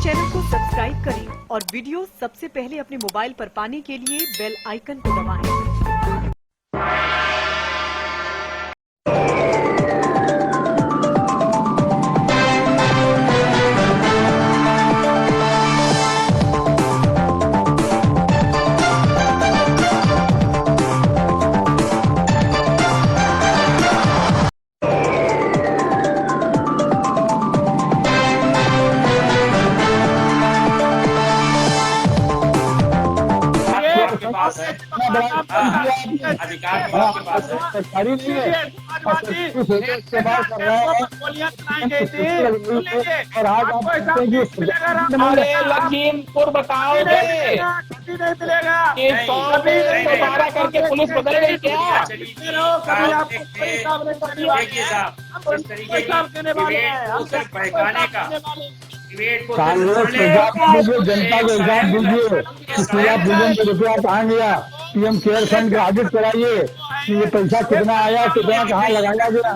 Channel को subscribe करें और वीडियो सबसे पहले अपने मोबाइल पर पाने के लिए बेल आइकन को दबाएं। आपके पास है अधिकार तो आपके पास है। और आज आप कहते हैं कि अरे लखीमपुर बताओगे कि 100 में 112 करके पुलिस बदल गई क्या? देखिए साहब, इस तरीके की डिबेट को सिर्फ बहकाने का, डिबेट को कांग्रेस जनता को एग्जाम दीजिए कि पूरा पूजन में रुपया कहाँ गया, पीएम केयर फंड का ऑडिट कराइए कि ये पैसा कितना आया, कितना कहाँ लगाया गया,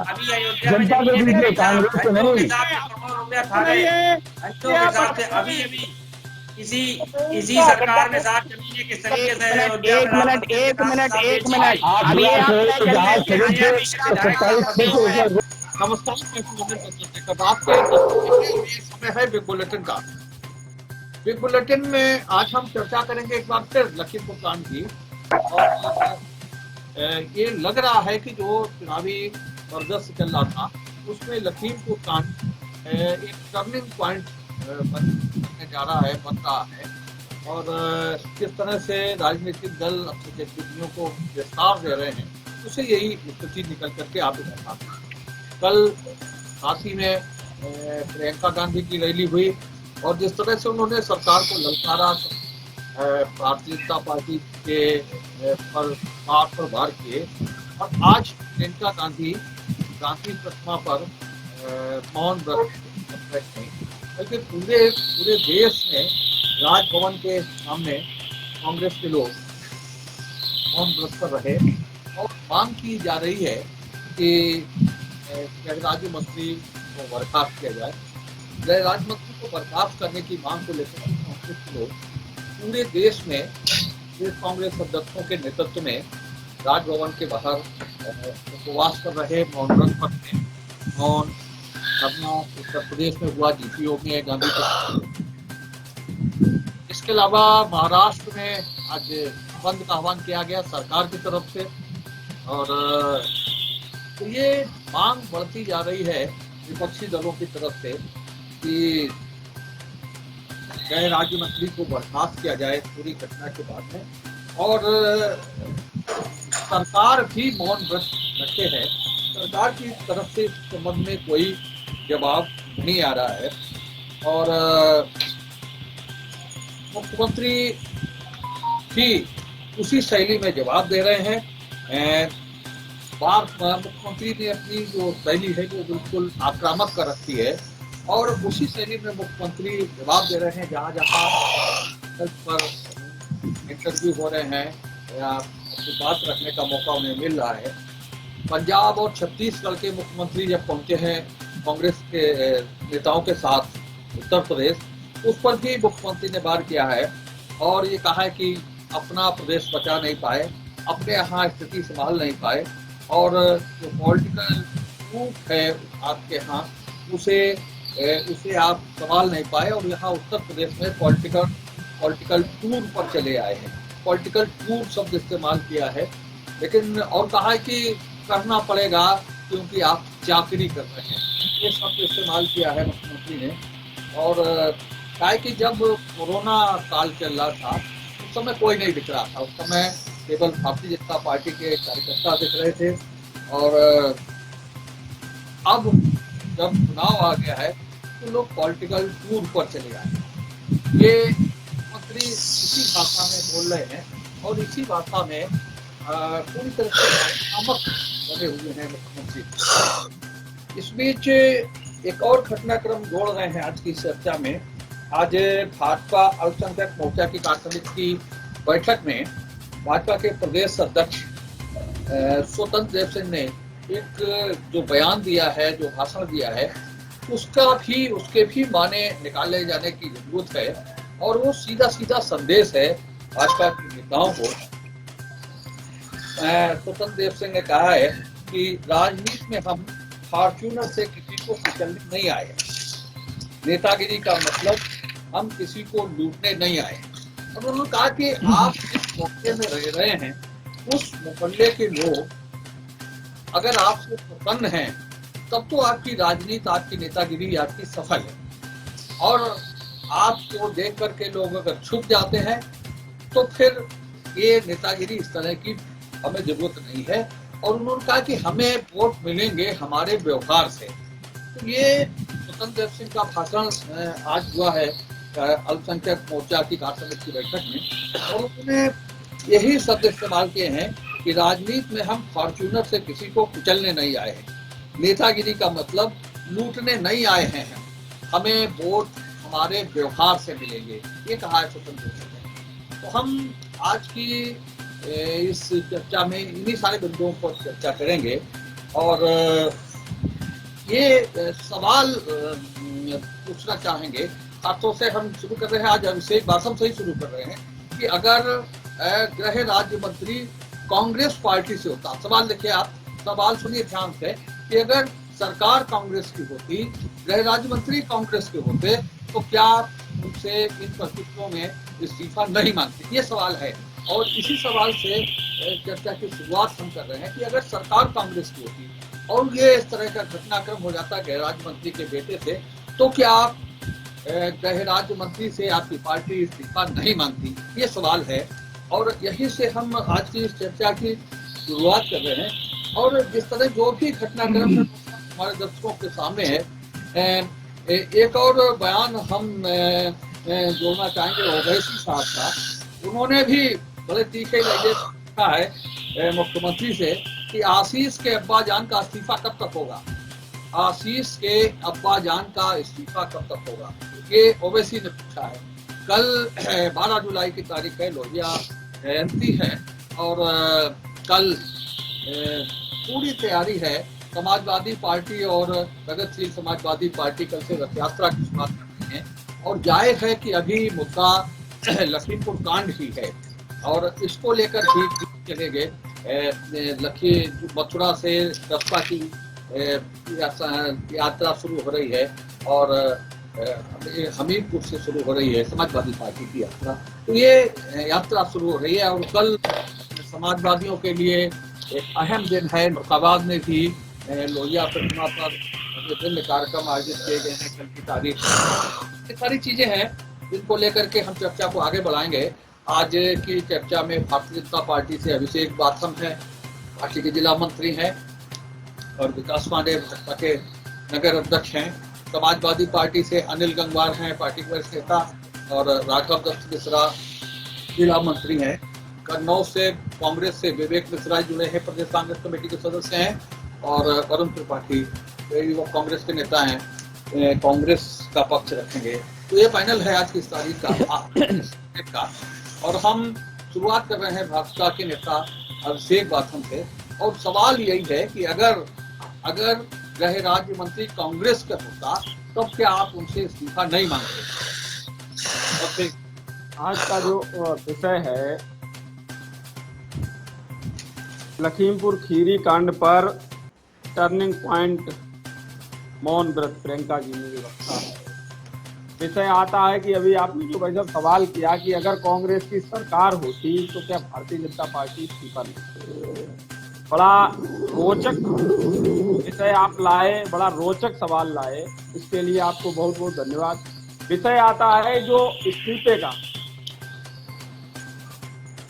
जनता को दीजिए, कांग्रेस को नहीं। रुपया खा गए अंशों के हिसाब से। अभी इसी सरकार ने 7 जमीनें किस तरीके से एक मिनट अभी नमस्कार, समय है बिग बुलेटिन का। बिग बुलेटिन में आज हम चर्चा करेंगे एक बार फिर लखीमपुर कांड की। और ये लग रहा है कि जो चुनावी वर्चस्व चल रहा था उसमें लखीमपुर कांड एक टर्निंग पॉइंट बनने जा रहा है, बन रहा है। और किस तरह से राजनीतिक दल अपनी गतिविधियों को विस्तार दे रहे हैं, उसे यही स्थिति निकल करके आप हैं। कल काशी में प्रियंका गांधी की रैली हुई और जिस तरह से उन्होंने सरकार को ललकारा, भारतीय जनता पार्टी के पर प्रहार किए। और आज प्रियंका गांधी प्रतिमा पर मौन व्रत नहीं, बल्कि पूरे देश में राजभवन के सामने कांग्रेस के लोग मौन व्रत पर रहे और मांग की जा रही है कि गृह राज्य मंत्री को बर्खास्त किया जाए। गृह राज्य मंत्री को बर्खास्त करने की मांग को लेकर कांग्रेस के लोग पूरे देश में कांग्रेस अध्यक्षों के नेतृत्व में राजभवन के बाहर उपवास कर रहे, मौन व्रत पर थे। मौन धरना उत्तर प्रदेश में हुआ, जीपीओ में गांधी चौक। इसके अलावा महाराष्ट्र में आज बंद का आह्वान किया गया सरकार की तरफ से। और तो ये मांग बढ़ती जा रही है विपक्षी दलों की तरफ से कि गृह राज्य मंत्री को बर्खास्त किया जाए पूरी घटना के बाद में। और सरकार भी मौन व्रत रखे है, सरकार की तरफ से इस संबंध में कोई जवाब नहीं आ रहा है। और मुख्यमंत्री भी उसी शैली में जवाब दे रहे हैं। मुख्यमंत्री ने अपनी जो शैली है वो बिल्कुल आक्रामक कर रखी है और उसी शैली में मुख्यमंत्री जवाब दे रहे हैं। जहाँ पर इंटरव्यू हो रहे हैं या बात रखने का मौका उन्हें मिल रहा है। पंजाब और छत्तीसगढ़ के मुख्यमंत्री जब पहुंचे हैं कांग्रेस के नेताओं के साथ उत्तर प्रदेश, उस पर भी मुख्यमंत्री ने वार किया है और ये कहा है कि अपना प्रदेश बचा नहीं पाए, अपने यहाँ स्थिति संभाल नहीं पाए और जो पॉलिटिकल रूट है आपके यहाँ उसे आप संभाल नहीं पाए और यहाँ उत्तर प्रदेश में पॉलिटिकल टूर पर चले आए हैं। पॉलिटिकल टूर शब्द इस्तेमाल किया है, लेकिन और कहा है कि करना पड़ेगा क्योंकि आप चाकरी कर रहे हैं, ये शब्द इस्तेमाल किया है मुख्यमंत्री ने। और कहा कि जब कोरोना काल चल रहा था उस समय कोई नहीं दिख रहा था, उस समय केवल भारतीय जनता पार्टी के कार्यकर्ता दिख रहे थे। और अब जब चुनाव आ गया है तो लोग पॉलिटिकल टूर पर चले आए। ये मंत्री इसी भाषा में बोल रहे हैं और इसी भाषा में पूरी तरह से आक्रामक बने हुए हैं मुख्यमंत्री। इस बीच एक और घटनाक्रम जोड़ रहे हैं आज की चर्चा में। आज भाजपा अल्पसंख्यक मोर्चा की कार्यसमिति की बैठक में भाजपा के प्रदेश अध्यक्ष स्वतंत्र देव सिंह ने एक जो बयान दिया है, जो भाषण दिया है, उसके भी माने निकाले जाने की जरूरत है। और वो सीधा सीधा संदेश है भाजपा के नेताओं को। स्वतंत्र देव सिंह ने कहा है कि राजनीति में हम फॉर्च्यूनर से किसी को कुचलने नहीं आए हैं। नेतागिरी का मतलब हम किसी को लूटने नहीं आए। और उन्होंने कहा कि आप जिस मोहल्ले में रह रहे हैं उस मोहल्ले के लोग अगर आपसे प्रसन्न हैं तब तो आपकी राजनीति, आपकी नेतागिरी आपकी सफल है। और आपको देख करके लोग अगर छुप जाते हैं तो फिर ये नेतागिरी इस तरह की हमें जरूरत नहीं है। और उन्होंने कहा कि हमें वोट मिलेंगे हमारे व्यवहार से। तो ये स्वतंत्र देव सिंह का भाषण आज हुआ है अल्पसंख्यक मोर्चा की कार्य समिति की बैठक में। और उन्होंने यही शब्द इस्तेमाल किए हैं कि राजनीति में हम फॉर्च्यूनर से किसी को कुचलने नहीं आए हैं। नेतागिरी का मतलब लूटने नहीं आए हैं। हमें वोट हमारे व्यवहार से मिलेंगे, ये कहा है स्वतंत्र देव सिंह ने। तो हम आज की इस चर्चा में इन्हीं सारे बिंदुओं पर चर्चा करेंगे। और ये सवाल पूछना चाहेंगे, खासतौर से हम शुरू कर रहे हैं आज अभिषेक बासम से ही शुरू कर रहे हैं कि अगर गृह राज्य मंत्री कांग्रेस पार्टी से होता, सवाल देखिए आप, सवाल सुनिए ध्यान से, कि अगर सरकार कांग्रेस की होती, गृह राज्य मंत्री कांग्रेस के होते, तो क्या उनसे इन परिस्थितियों में इस्तीफा नहीं मांगते? ये सवाल है। और इसी सवाल से चर्चा की शुरुआत हम कर रहे हैं कि अगर सरकार कांग्रेस की होती और ये इस तरह का घटनाक्रम हो जाता गृह राज्य मंत्री के बेटे से, तो क्या आप गृह राज्य मंत्री से आपकी पार्टी इस्तीफा नहीं मांगती? ये सवाल है। और यही से हम आज की इस चर्चा की शुरुआत कर रहे हैं। और जिस तरह जो भी घटनाक्रम हमारे दर्शकों के सामने है, एक और बयान हम जोड़ना चाहेंगे ओवैसी साहब का। उन्होंने भी बड़े तीखे लहजे कहा है मुख्यमंत्री से कि आशीष के अब्बा जान का इस्तीफा कब तक होगा। आशीष के अब्बा जान का इस्तीफा कब तक होगा, ये ओवैसी ने पूछा है। कल 12 जुलाई की तारीख है, लोहिया जयंती है। और कल पूरी तैयारी है। समाजवादी पार्टी और प्रगतिशील समाजवादी पार्टी कल से रथ यात्रा की शुरुआत करती है। और जाहिर है कि अभी मुद्दा लखीमपुर कांड ही है और इसको लेकर भी चलेंगे। मथुरा से बसपा की यात्रा शुरू हो रही है और हमीरपुर से शुरू हो रही है समाजवादी पार्टी की यात्रा। तो ये यात्रा शुरू हो रही है और कल समाजवादियों के लिए एक अहम दिन है। मुरादाबाद में भी लोहिया प्रतिमा पर विभिन्न कार्यक्रम आयोजित किए गए हैं कल की तारीख। ये सारी चीजें हैं जिनको लेकर के हम चर्चा को आगे बढ़ाएंगे। आज की चर्चा में भारतीय जनता पार्टी से अभिषेक बासम है, पार्टी के जिला मंत्री हैं, और विकास पांडे भाजपा के नगर अध्यक्ष हैं। समाजवादी पार्टी से अनिल गंगवार हैं, पार्टी के वरिष्ठ नेता, और राघव दत्त मिश्रा जिला मंत्री हैं। कन्नौज से कांग्रेस से विवेक मिश्रा जुड़े हैं, प्रदेश कांग्रेस कमेटी के सदस्य हैं, और वरुण त्रिपाठी वो कांग्रेस के नेता हैं, कांग्रेस का पक्ष रखेंगे। तो ये फाइनल है आज की इस तारीख का। और हम शुरुआत कर रहे हैं भाजपा के नेता अभिषेक बासम से। और सवाल यही है कि अगर गृह राज्य मंत्री कांग्रेस का होता तब क्या आप उनसे इस्तीफा नहीं मांगते? आज का जो विषय है लखीमपुर खीरी कांड पर टर्निंग पॉइंट मौन व्रत प्रियंका जी ने रखा है। विषय आता है कि अभी आपने जो वैसे सवाल किया कि अगर कांग्रेस की सरकार होती तो क्या भारतीय जनता पार्टी इस्तीफा नहीं? बड़ा रोचक विषय आप लाए, बड़ा रोचक सवाल लाए, इसके लिए आपको बहुत बहुत धन्यवाद। विषय आता है जो इस्तीफे का।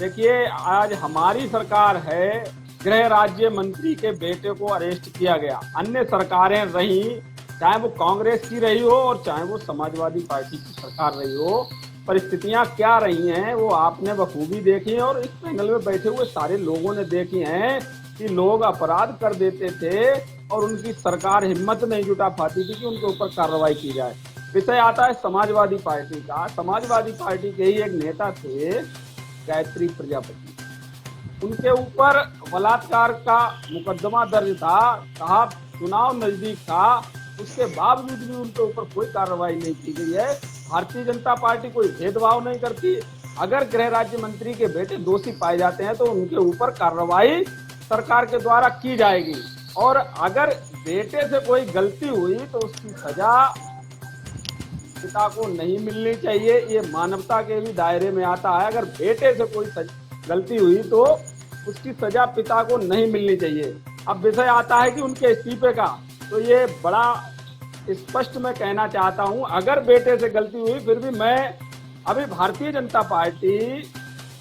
देखिए, आज हमारी सरकार है, गृह राज्य मंत्री के बेटे को अरेस्ट किया गया। अन्य सरकारें रही, चाहे वो कांग्रेस की रही हो और चाहे वो समाजवादी पार्टी की सरकार रही हो, परिस्थितियां क्या रही हैं वो आपने बखूबी देखी है। और इस पैनल में बैठे हुए सारे लोगों ने देखी हैं कि लोग अपराध कर देते थे और उनकी सरकार हिम्मत नहीं जुटा पाती थी कि उनके ऊपर कार्रवाई की जाए। विषय आता है समाजवादी पार्टी का। समाजवादी पार्टी के ही एक नेता थे गायत्री प्रजापति, उनके ऊपर बलात्कार का मुकदमा दर्ज था। कहा चुनाव नजदीक था, उसके बावजूद भी उनके ऊपर कोई कार्रवाई नहीं की गई है। भारतीय जनता पार्टी कोई भेदभाव नहीं करती। अगर गृह राज्य मंत्री के बेटे दोषी पाए जाते हैं तो उनके ऊपर कार्रवाई सरकार के द्वारा की जाएगी, और अगर बेटे से कोई गलती हुई तो उसकी सजा पिता को नहीं मिलनी चाहिए। ये मानवता के भी दायरे में आता है। अगर बेटे से कोई गलती हुई तो उसकी सजा पिता को नहीं मिलनी चाहिए। अब विषय आता है कि उनके इस्तीफे का, तो ये बड़ा स्पष्ट मैं कहना चाहता हूं, अगर बेटे से गलती हुई फिर भी मैं अभी भारतीय जनता पार्टी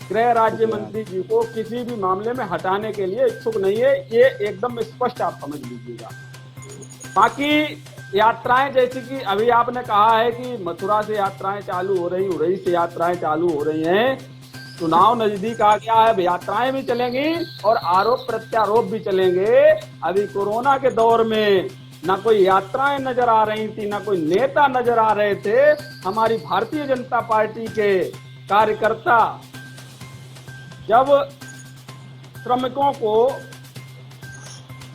गृह राज्य मंत्री जी को किसी भी मामले में हटाने के लिए इच्छुक नहीं है। ये एकदम स्पष्ट आप समझ लीजिएगा। बाकी यात्राएं, जैसे कि अभी आपने कहा है कि मथुरा से यात्राएं चालू हो रही, उरई से यात्राएं चालू हो रही हैं, चुनाव नजदीक आ गया है, यात्राएं भी चलेंगी और आरोप प्रत्यारोप भी चलेंगे। अभी कोरोना के दौर में ना कोई यात्राएं नजर आ रही थी, ना कोई नेता नजर आ रहे थे। हमारी भारतीय जनता पार्टी के कार्यकर्ता जब श्रमिकों को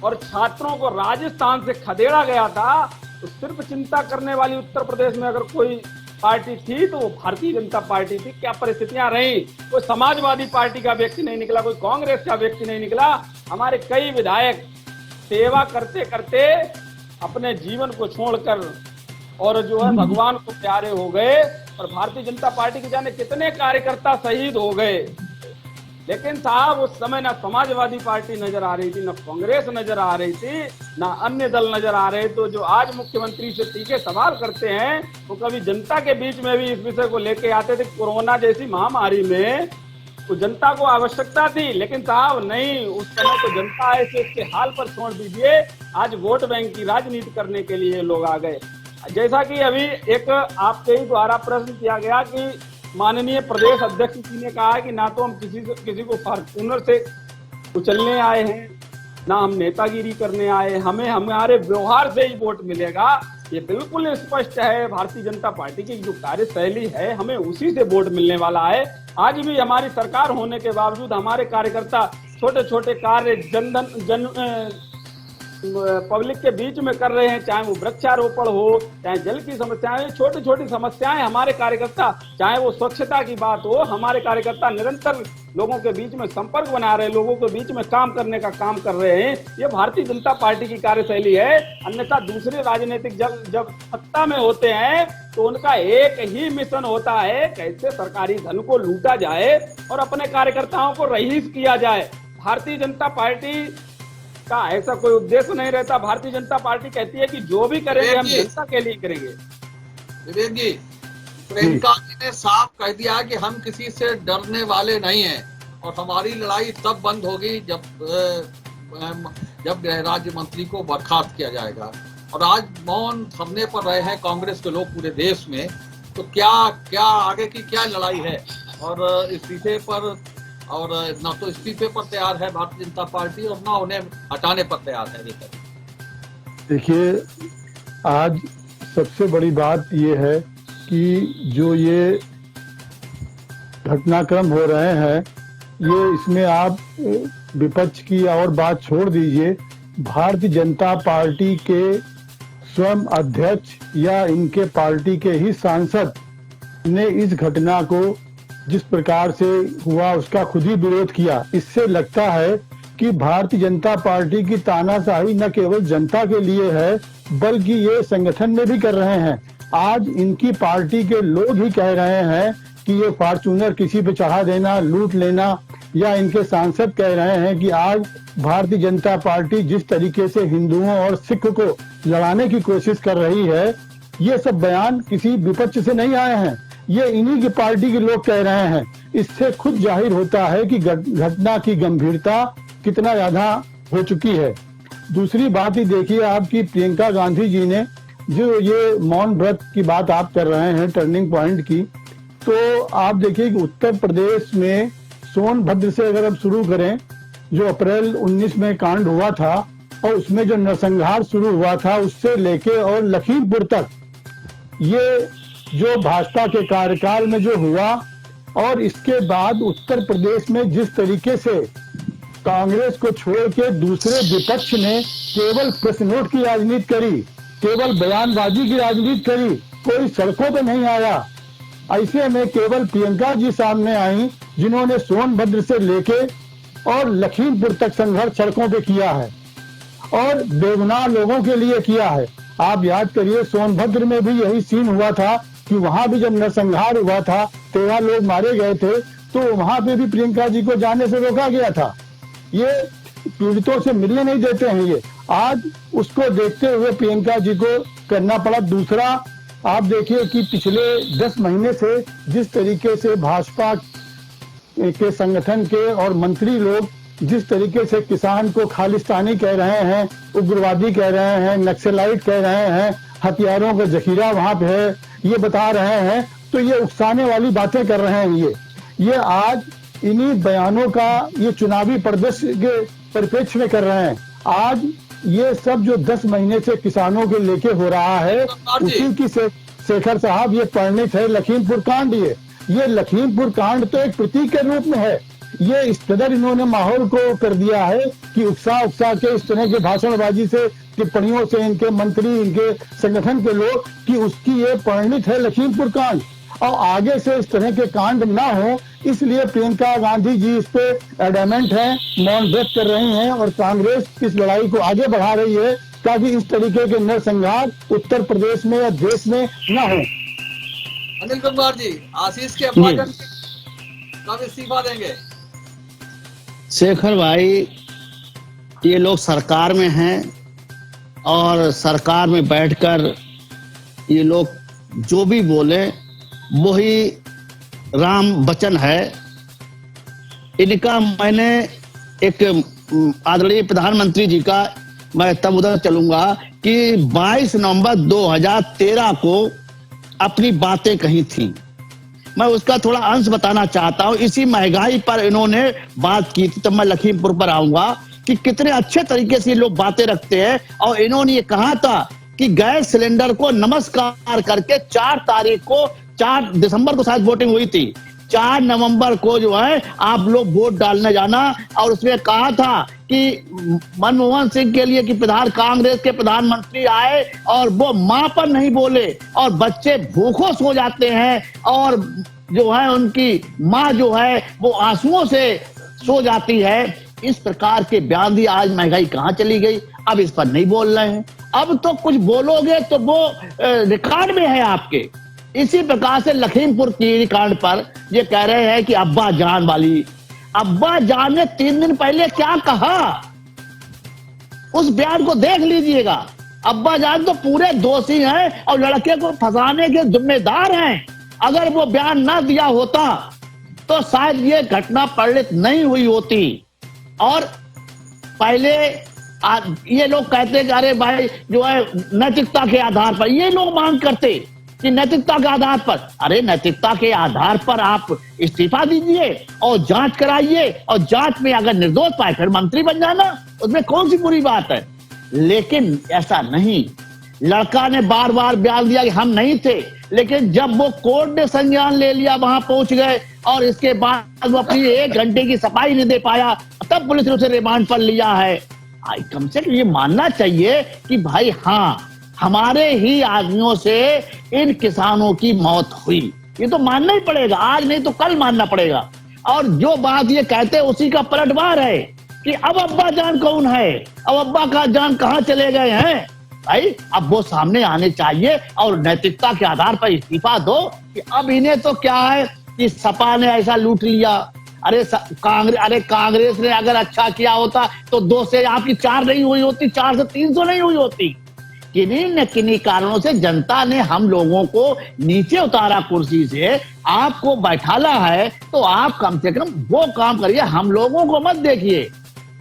और छात्रों को राजस्थान से खदेड़ा गया था, तो सिर्फ चिंता करने वाली उत्तर प्रदेश में अगर कोई पार्टी थी तो वो भारतीय जनता पार्टी थी। क्या परिस्थितियां रही, कोई समाजवादी पार्टी का व्यक्ति नहीं निकला, कोई कांग्रेस का व्यक्ति नहीं निकला। हमारे कई विधायक सेवा करते करते अपने जीवन को छोड़कर और जो है भगवान को प्यारे हो गए, और भारतीय जनता पार्टी के जाने कितने कार्यकर्ता शहीद हो गए। लेकिन साहब उस समय ना समाजवादी पार्टी नजर आ रही थी, ना कांग्रेस नजर आ रही थी, ना अन्य दल नजर आ रहे। तो जो आज मुख्यमंत्री से तीखे सवाल करते हैं वो कभी जनता के बीच में भी इस विषय को लेके आते थे। कोरोना जैसी महामारी में तो जनता को आवश्यकता थी, लेकिन साहब नहीं, उस समय तो जनता ऐसे इसके हाल पर छोड़ दीजिए। आज वोट बैंक की राजनीति करने के लिए लोग आ गए। जैसा कि अभी एक आपके ही द्वारा प्रश्न किया गया कि माननीय प्रदेश अध्यक्ष जी ने कहा कि ना तो हम किसी को फॉर्च्यूनर से कुचलने आए हैं, ना हम नेतागिरी करने आए, हमें हमारे व्यवहार से ही वोट मिलेगा। ये बिल्कुल स्पष्ट है। भारतीय जनता पार्टी की जो कार्यशैली है हमें उसी से वोट मिलने वाला है। आज भी हमारी सरकार होने के बावजूद हमारे कार्यकर्ता छोटे छोटे कार्य पब्लिक के बीच में कर रहे हैं, चाहे वो वृक्षारोपण हो, चाहे जल की समस्याएं, छोटी छोटी समस्याएं हमारे कार्यकर्ता, चाहे वो स्वच्छता की बात हो, हमारे कार्यकर्ता निरंतर लोगों के बीच में संपर्क बना रहे, लोगों के बीच में काम करने का काम कर रहे हैं। ये भारतीय जनता पार्टी की कार्यशैली है। अन्यथा दूसरे राजनीतिक जब सत्ता में होते हैं तो उनका एक ही मिशन होता है, कैसे सरकारी धन को लूटा जाए और अपने कार्यकर्ताओं को रईस किया जाए। भारतीय जनता पार्टी का ऐसा कोई उद्देश्य नहीं रहता। भारतीय जनता पार्टी कहती है कि जो भी करेंगे हम जनता के लिए करेंगे। विवेक जी, प्रियंका जी ने साफ कह दिया कि हम किसी से डरने वाले नहीं हैं और हमारी लड़ाई तब बंद होगी जब गृह राज्य मंत्री को बर्खास्त किया जाएगा। और आज मौन धरने पर रहे हैं कांग्रेस के लोग पूरे देश में, तो क्या आगे की क्या लड़ाई है? और इस्तीफे पर, और ना तो इस्तीफे पर तैयार है भारतीय जनता पार्टी और ना उन्हें हटाने पर तैयार है। देखिए, आज सबसे बड़ी बात ये है कि जो ये घटनाक्रम हो रहे हैं, ये इसमें आप विपक्ष की और बात छोड़ दीजिए, भारतीय जनता पार्टी के स्वयं अध्यक्ष या इनके पार्टी के ही सांसद ने इस घटना को जिस प्रकार से हुआ उसका खुद ही विरोध किया। इससे लगता है कि भारतीय जनता पार्टी की तानाशाही न केवल जनता के लिए है बल्कि ये संगठन में भी कर रहे हैं। आज इनकी पार्टी के लोग ही कह रहे हैं कि ये फॉर्च्यूनर किसी पे चढ़ा देना, लूट लेना, या इनके सांसद कह रहे हैं कि आज भारतीय जनता पार्टी जिस तरीके से हिंदुओं और सिख को लड़ाने की कोशिश कर रही है, ये सब बयान किसी विपक्ष से नहीं आए हैं, ये इन्हीं की पार्टी के लोग कह रहे हैं। इससे खुद जाहिर होता है कि घटना की गंभीरता कितना ज्यादा हो चुकी है। दूसरी बात ही देखिए, आपकी प्रियंका गांधी जी ने जो ये मौन व्रत की बात आप कर रहे हैं टर्निंग पॉइंट की, तो आप देखिए कि उत्तर प्रदेश में सोनभद्र से अगर हम शुरू करें, जो अप्रैल 19 में कांड हुआ था और उसमें जो नरसंहार शुरू हुआ था, उससे लेके और लखीमपुर तक ये जो भाजपा के कार्यकाल में जो हुआ, और इसके बाद उत्तर प्रदेश में जिस तरीके से कांग्रेस को छोड़ के दूसरे विपक्ष ने केवल प्रश्नोट की राजनीति करी, केवल बयानबाजी की राजनीति करी, कोई सड़कों पे नहीं आया। ऐसे में केवल प्रियंका जी सामने आई जिन्होंने सोनभद्र से लेके और लखीमपुर तक संघर्ष सड़कों पे किया है और बेगुनाह लोगों के लिए किया है। आप याद करिए, सोनभद्र में भी यही सीन हुआ था कि वहां भी जब नरसंहार हुआ था, 13 लोग मारे गए थे, तो वहां पे भी प्रियंका जी को जाने से रोका गया था। ये पीड़ितों से मिलने नहीं देते हैं। ये आज उसको देखते हुए प्रियंका जी को करना पड़ा। दूसरा, आप देखिए कि पिछले 10 महीने से जिस तरीके से भाजपा के संगठन के और मंत्री लोग जिस तरीके से किसान को खालिस्तानी कह रहे हैं, उग्रवादी कह रहे हैं, नक्सलाइट कह रहे हैं, हथियारों का जखीरा वहां पे है, ये बता रहे हैं, तो ये उकसाने वाली बातें कर रहे हैं। ये आज इन्हीं बयानों का ये चुनावी परिदृश्य के परिप्रेक्ष्य में कर रहे हैं। आज ये सब जो 10 महीने से किसानों के लेके हो रहा है, उसी की शेखर साहब ये परिणित है लखीमपुर कांड। ये लखीमपुर कांड तो एक प्रतीक के रूप में है। ये इस कदर इन्होंने माहौल को कर दिया है कि उकसा के इस तरह के भाषणबाजी से, टिप्पणियों से इनके मंत्री, इनके संगठन के लोग, कि उसकी ये परिणित है लखीमपुर कांड। और आगे से इस तरह के कांड ना हो, इसलिए प्रियंका गांधी जी इस पे एडमेंट है, मौन व्यक्त कर रही हैं और कांग्रेस इस लड़ाई को आगे बढ़ा रही है ताकि इस तरीके के नरसंहार उत्तर प्रदेश में या देश में न हो। अनिल कुमार जी, आशीष के अब्बा कब इस्तीफा देंगे? शेखर भाई, ये लोग सरकार में हैं और सरकार में बैठकर ये लोग जो भी बोले वही राम वचन है इनका। मैंने एक आदरणीय प्रधानमंत्री जी का मैं तब उधर चलूंगा कि 22 नवंबर 2013 को अपनी बातें कही थी। मैं उसका थोड़ा अंश बताना चाहता हूं। इसी महंगाई पर इन्होंने बात की थी, तब मैं लखीमपुर पर आऊंगा कि कितने अच्छे तरीके से ये लोग बातें रखते हैं। और इन्होंने ये कहा था कि गैस सिलेंडर को नमस्कार करके 4 दिसंबर को शायद वोटिंग हुई थी, 4 नवंबर को जो है आप लोग वोट डालने जाना। और उसमें कहा था कि मनमोहन सिंह के लिए कि कांग्रेस के प्रधानमंत्री आए और वो मां पर नहीं बोले और बच्चे भूखों सो जाते हैं और जो है उनकी मां जो है वो आंसुओं से सो जाती है। इस प्रकार के बयान दिए। आज महंगाई कहां चली गई? अब इस पर नहीं बोल रहे हैं। अब तो कुछ बोलोगे तो वो रिकॉर्ड में है आपके। इसी प्रकार से लखीमपुर की कांड पर ये कह रहे हैं कि अब्बा जान वाली, अब्बा जान ने 3 दिन पहले क्या कहा, उस बयान को देख लीजिएगा। अब्बा जान तो पूरे दोषी हैं और लड़के को फंसाने के जिम्मेदार हैं। अगर वो बयान ना दिया होता तो शायद ये घटना परिणित नहीं हुई होती। और पहले ये लोग कहते कि अरे भाई जो है नैतिकता के आधार पर, ये लोग मांग करते कि नैतिकता के आधार पर, अरे नैतिकता के आधार पर आप इस्तीफा दीजिए और जांच कराइए और जांच में अगर निर्दोष पाए फिर मंत्री बन जाना, उसमें कौन सी बुरी बात है। लेकिन ऐसा नहीं। लड़का ने बार बार बयान दिया कि हम नहीं थे, लेकिन जब वो कोर्ट ने संज्ञान ले लिया, वहां पहुंच गए और इसके बाद वो अपनी 1 घंटे की सफाई नहीं दे पाया, तब पुलिस ने उसे रिमांड पर लिया है। कम से कम ये मानना चाहिए कि भाई हाँ, हमारे ही आदमियों से इन किसानों की मौत हुई। ये तो मानना ही पड़ेगा, आज नहीं तो कल मानना पड़ेगा। और जो बात ये कहते हैं उसी का पलटवार है कि अब अब्बा जान कौन है, अब अब्बा का जान कहां चले गए हैं। भाई अब वो सामने आने चाहिए और नैतिकता के आधार पर इस्तीफा दो। कि अब इन्हें तो क्या है कि सपा ने ऐसा लूट लिया। अरे कांग्रेस ने अगर अच्छा किया होता तो 2 से आपकी 4 नहीं हुई होती, 4 से 300 नहीं हुई होती। किन्हीं न किन्हीं कारणों से जनता ने हम लोगों को नीचे उतारा कुर्सी से, आपको बैठाला है, तो आप कम से कम वो काम करिए, हम लोगों को मत देखिए।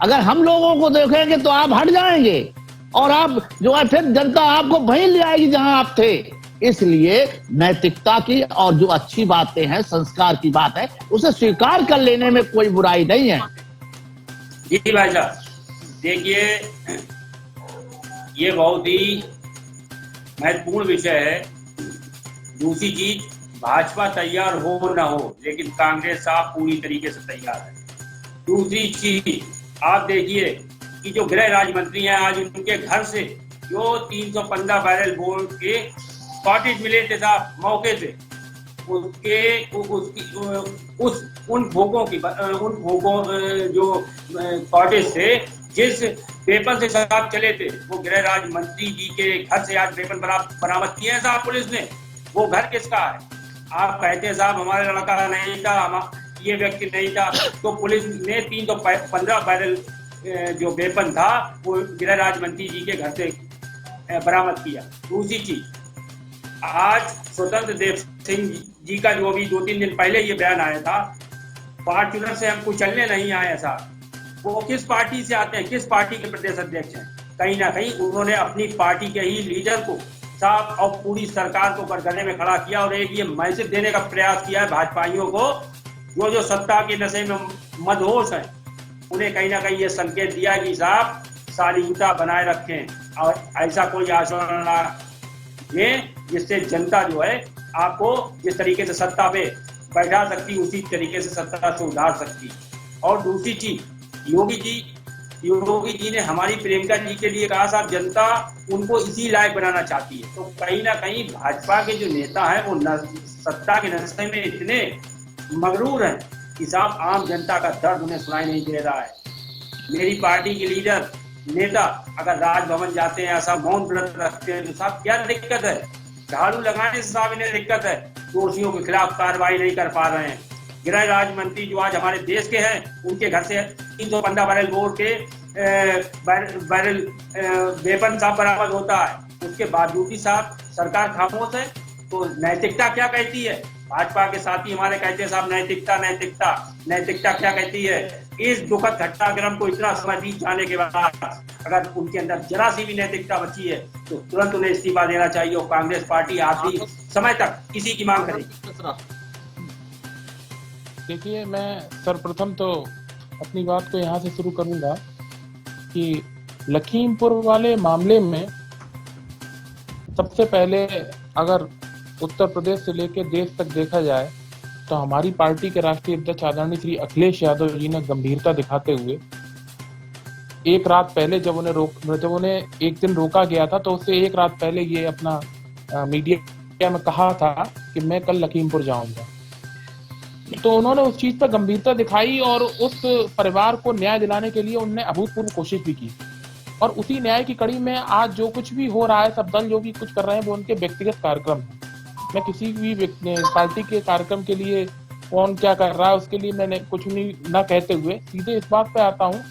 अगर हम लोगों को देखेंगे तो आप हट जाएंगे और आप जो है फिर जनता आपको वहीं ले आएगी जहां आप थे। इसलिए नैतिकता की और जो अच्छी बातें हैं, संस्कार की बात है, उसे स्वीकार कर लेने में कोई बुराई नहीं है। जी भाई साहब, देखिए ये बहुत ही महत्वपूर्ण विषय है। दूसरी चीज, भाजपा तैयार हो ना हो, लेकिन कांग्रेस साहब पूरी तरीके से तैयार है। दूसरी चीज, आप देखिए कि जो गृह राज्य मंत्री हैं, आज उनके घर से जो 315 बैरल गोल्ड के कॉटेज मिले थे साहब मौके से, उन भोगों जो कॉटेज थे जिस वेपन से साहब चले थे, वो गृह राज्य मंत्री जी के घर से आज वेपन बरामद किए हैं साहब पुलिस ने। वो घर किसका है? आप कहते हैं साहब हमारे लड़का नहीं था, ये व्यक्ति नहीं था, तो पुलिस ने 315 बैरल जो वेपन था वो गृह राज्य मंत्री जी के घर से बरामद किया। दूसरी चीज, आज स्वतंत्र देव सिंह जी का जो अभी 2-3 दिन पहले ये बयान आया था, फॉर्च्यूनर से हम कुचलने नहीं आए साहब। वो किस पार्टी से आते हैं, किस पार्टी के प्रदेश अध्यक्ष हैं? कहीं ना कहीं उन्होंने अपनी पार्टी के ही लीडर को साहब और पूरी सरकार को गले में खड़ा किया और एक ये मैसेज देने का प्रयास किया है भाजपाइयों को, जो सत्ता के नशे में मदहोश है, उन्हें कहीं ना कहीं ये संकेत दिया कि साहब शालीनता बनाए रखें और ऐसा कोई आचरण ना लें जिससे जनता जो है आपको जिस तरीके से सत्ता पे बैठा सकती उसी तरीके से सत्ता से उधार सकती। और दूसरी चीज, योगी जी ने हमारी प्रियंका जी के लिए कहा साहब जनता उनको इसी लायक बनाना चाहती है, तो कहीं ना कहीं भाजपा के जो नेता हैं वो सत्ता के नशे में इतने मगरूर हैं कि साहब आम जनता का दर्द उन्हें सुनाई नहीं दे रहा है। मेरी पार्टी के लीडर नेता अगर राजभवन जाते हैं ऐसा मौन व्रत रखते हैं तो साहब क्या दिक्कत है? झाड़ू लगाने से साहब इन्हें दिक्कत है, दोषियों के खिलाफ कार्रवाई नहीं कर पा रहे हैं। गृह राज्य मंत्री जो आज हमारे देश के हैं, उनके घर से 315 बैरल गोल्ड के बैरल वेपन साहब बरामद होता है, उसके बावजूद भी साहब सरकार खामोश है। तो नैतिकता क्या कहती है? भाजपा के साथी हमारे कहते हैं साहब नैतिकता क्या कहती है? इस दुखद घटनाक्रम को इतना समय बीत जाने के बाद अगर उनके अंदर जरा सी भी नैतिकता बची है तो तुरंत उन्हें इस्तीफा देना चाहिए और कांग्रेस पार्टी आखिरी समय तक इसी की मांग करेगी। देखिए, मैं सर्वप्रथम तो अपनी बात को यहाँ से शुरू करूंगा कि लखीमपुर वाले मामले में सबसे पहले अगर उत्तर प्रदेश से लेकर देश तक देखा जाए तो हमारी पार्टी के राष्ट्रीय अध्यक्ष आदरणीय श्री अखिलेश यादव जी ने गंभीरता दिखाते हुए एक रात पहले जब उन्हें एक दिन रोका गया था तो उससे एक रात पहले ये अपना मीडिया में कहा था कि मैं कल लखीमपुर जाऊंगा। तो उन्होंने उस चीज पर गंभीरता दिखाई और उस परिवार को न्याय दिलाने के लिए उन्होंने अभूतपूर्व कोशिश भी की। और उसी न्याय की कड़ी में आज जो कुछ भी हो रहा है, सब दल जो भी कुछ कर रहे हैं वो उनके व्यक्तिगत कार्यक्रम है। मैं किसी भी पार्टी के कार्यक्रम के लिए कौन क्या कर रहा है उसके लिए मैंने कुछ नहीं न कहते हुए सीधे इस बात पे आता हूँ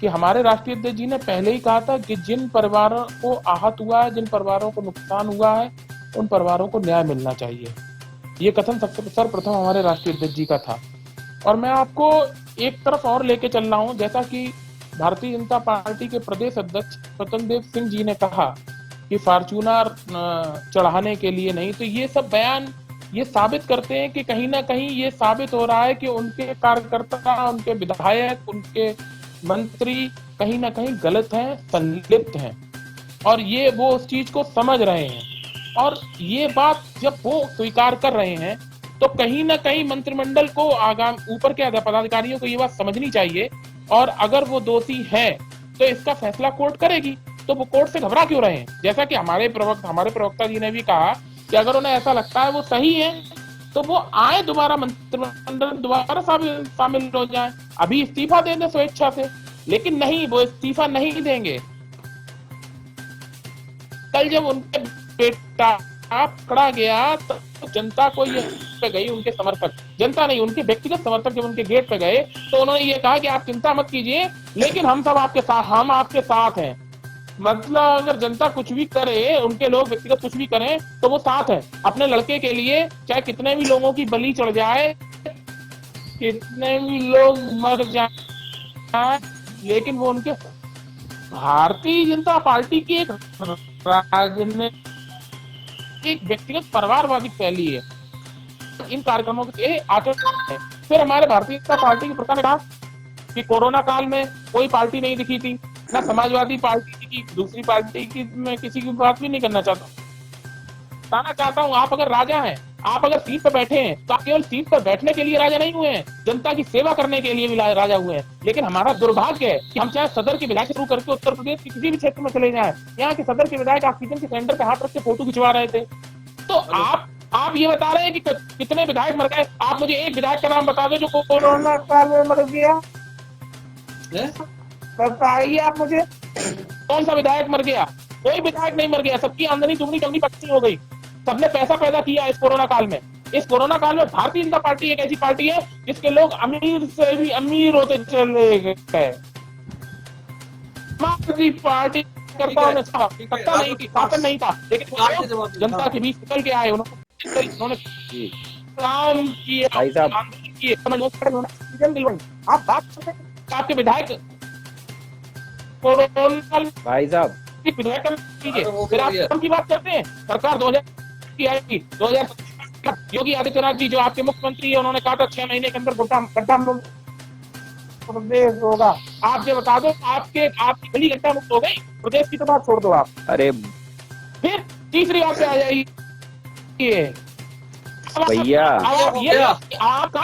कि हमारे राष्ट्रीय अध्यक्ष जी ने पहले ही कहा था कि जिन परिवारों को आहत हुआ है, जिन परिवारों को नुकसान हुआ है, उन परिवारों को न्याय मिलना चाहिए। ये कथन सर्वप्रथम हमारे राष्ट्रीय अध्यक्ष जी का था। और मैं आपको एक तरफ और लेके चल रहा हूँ, जैसा कि भारतीय जनता पार्टी के प्रदेश अध्यक्ष स्वतंत्र देव सिंह जी ने कहा कि फॉर्च्यूनर चढ़ाने के लिए नहीं, तो ये सब बयान ये साबित करते हैं कि कहीं ना कहीं ये साबित हो रहा है कि उनके कार्यकर्ता, उनके विधायक, उनके मंत्री कहीं ना कहीं गलत हैं, संलिप्त हैं और ये वो उस चीज को समझ रहे हैं। और ये बात जब वो स्वीकार कर रहे हैं तो कहीं ना कहीं मंत्रिमंडल को ऊपर के पदाधिकारियों को ये बात समझनी चाहिए और अगर वो दोषी है तो इसका फैसला कोर्ट करेगी। तो वो कोर्ट से घबरा क्यों रहे हैं? जैसा कि हमारे प्रवक्ता जी ने भी कहा कि अगर उन्हें ऐसा लगता है वो सही है तो वो आए दोबारा मंत्रिमंडल दोबारा शामिल हो जाए, अभी इस्तीफा दे दें स्वेच्छा से। लेकिन नहीं, वो इस्तीफा नहीं देंगे। कल जब उनके बेटा पकड़ा गया तो जनता को ये पे गई, उनके समर्थक, जनता नहीं उनके व्यक्तिगत समर्थक जब उनके गेट पे गए तो उन्होंने ये कहा कि आप चिंता मत कीजिए, लेकिन हम सब आपके साथ, हम आपके साथ हैं। मतलब अगर जनता कुछ भी करे, उनके लोग व्यक्तिगत कुछ भी करें तो वो साथ है अपने लड़के के लिए, चाहे कितने भी लोगों की बलि चढ़ जाए, कितने भी लोग मर जाए, लेकिन वो उनके भारतीय जनता पार्टी की एक व्यक्तिगत परिवारवादी फैली है इन कार्यक्रमों के आचरण है। फिर हमारे भारतीय जनता पार्टी के प्रधान ने कहा कि कोरोना काल में कोई पार्टी नहीं दिखी थी, ना समाजवादी पार्टी की, दूसरी पार्टी की मैं किसी की बात भी नहीं करना चाहता। बताना चाहता हूँ, आप अगर राजा हैं, आप अगर सीट पर बैठे हैं तो आप केवल सीट पर बैठने के लिए राजा नहीं हुए हैं, जनता की सेवा करने के लिए भी राजा हुए हैं। लेकिन हमारा दुर्भाग्य है कि हम चाहे सदर के विधायक शुरू करके उत्तर प्रदेश के किसी भी क्षेत्र में चले जाएं, यहाँ के सदर के विधायक ऑक्सीजन के सिलेंडर पे हाथ रख के फोटो खिंचवा रहे थे। तो आप ये बता रहे हैं कि कितने विधायक मर गए। आप मुझे एक विधायक का नाम बता दो जो कोरोना काल में मर गया, बताइए आप मुझे, कौन सा विधायक मर गया? कोई विधायक नहीं मर गया, सबकी आमदनी दुगनी कमनी पक्की हो गई, सबने पैसा पैदा किया इस कोरोना काल में। इस कोरोना काल में भारतीय जनता पार्टी एक ऐसी पार्टी है जिसके लोग अमीर से भी अमीर होते चले गए। पार्टी करता नहीं थी, शासन नहीं था, लेकिन जनता के बीच निकल के आए, उन्होंने काम किए, आंदोलन किए, आप बात करते हैं आपके विधायक भाई साहब विधायक फिर आप की बात करते हैं। सरकार 2000 की आएगी, 2000 योगी आदित्यनाथ जी जो आपके मुख्यमंत्री है, उन्होंने कहा था 6 महीने के अंदर गड्ढा प्रदेश होगा। आप ये बता दो, आपकी गली गड्ढा मुक्त हो गई, प्रदेश की तो बात छोड़ दो आप। अरे फिर तीसरी बात पे आ जाएगी भैया, आपका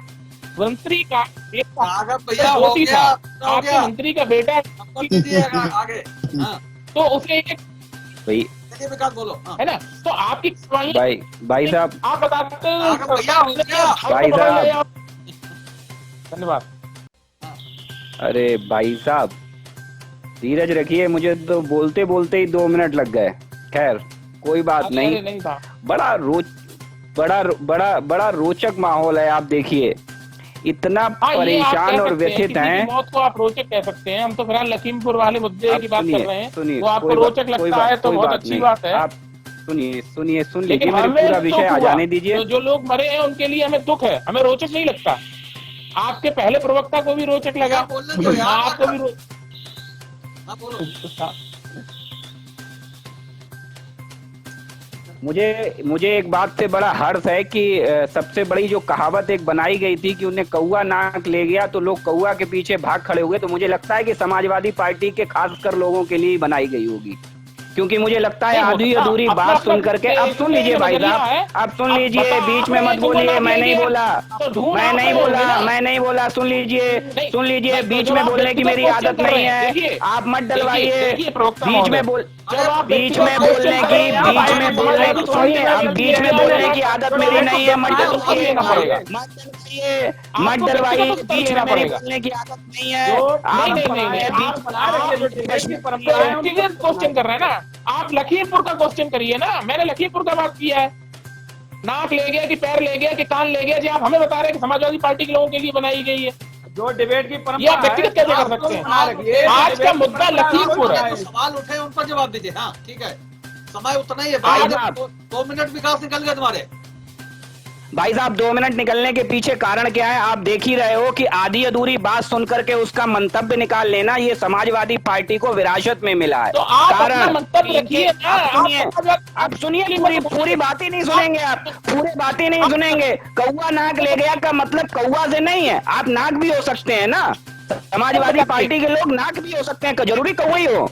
मंत्री का भैया हो गया, आपके मंत्री का बेटा आगे तो उसके विकास बोलो है ना, तो आपकी भाई साहब आप बताते हैं भाई साहब, धन्यवाद। अरे भाई साहब धीरज रखिए, मुझे तो बोलते बोलते ही 2 मिनट लग गए। खैर कोई बात नहीं था। बड़ा रोचक माहौल है। आप देखिए इतना परेशान और व्यथित हैं। मौत को आप रोचक कह सकते हैं, हम तो फिलहाल लखीमपुर वाले मुद्दे की बात कर रहे हैं। सुनिए, वो आपको रोचक लगता है तो बहुत अच्छी बात है। आप सुन लीजिए, मेरे पूरा विषय आ जाने दीजिए। तो जो लोग मरे हैं उनके लिए हमें दुख है, हमें रोचक नहीं लगता। आपके पहले प्रवक्ता को भी रोचक लगा, आपको भी मुझे एक बात से बड़ा हर्ष है कि सबसे बड़ी जो कहावत एक बनाई गई थी कि उन्हें कौवा नाक ले गया तो लोग कौवा के पीछे भाग खड़े हुए, तो मुझे लगता है कि समाजवादी पार्टी के खासकर लोगों के लिए बनाई गई होगी, क्योंकि मुझे लगता है आधी अधूरी बात सुन करके। अब सुन लीजिए भाई साहब, अब सुन लीजिए, बीच में मत बोलिए। मैं नहीं बोला, सुन लीजिए, बीच में बोलने की मेरी आदत नहीं है, आप मत डलवाइए। बीच में बोलने की आदत मेरी नहीं है, मत डलवाइए। बीच में मेरी बोलने की आदत नहीं है। क्वेश्चन कर रहे हैं ना आप, लखीमपुर का क्वेश्चन करिए ना। मैंने लखीमपुर का बात किया है, नाक ले गया कि पैर ले गया कि कान ले गया, जी आप हमें बता रहे हैं कि समाजवादी पार्टी के लोगों के लिए बनाई गई है। जो डिबेट की परंपरा है, व्यक्तिगत कैसे कर सकते हैं? आज का मुद्दा लखीमपुर है। सवाल उठे उन पर जवाब दीजिए। हाँ ठीक है, समय उतना ही है। 2 मिनट विकास निकल गए तुम्हारे। भाई साहब 2 मिनट निकलने के पीछे कारण क्या है? आप देख ही रहे हो कि आधी अधूरी बात सुनकर के उसका मंतव्य निकाल लेना, ये समाजवादी पार्टी को विरासत में मिला है। तो आप अपना मंतव्य रखिए। आप सुनिए, पूरी बात ही नहीं सुनेंगे, आप पूरी बातें नहीं सुनेंगे। कौवा नाक ले गया का मतलब कौवा से नहीं है, आप नाक भी हो सकते हैं ना। समाजवादी पार्टी के लोग नाक भी हो सकते हैं, जरूरी कौवा ही हो।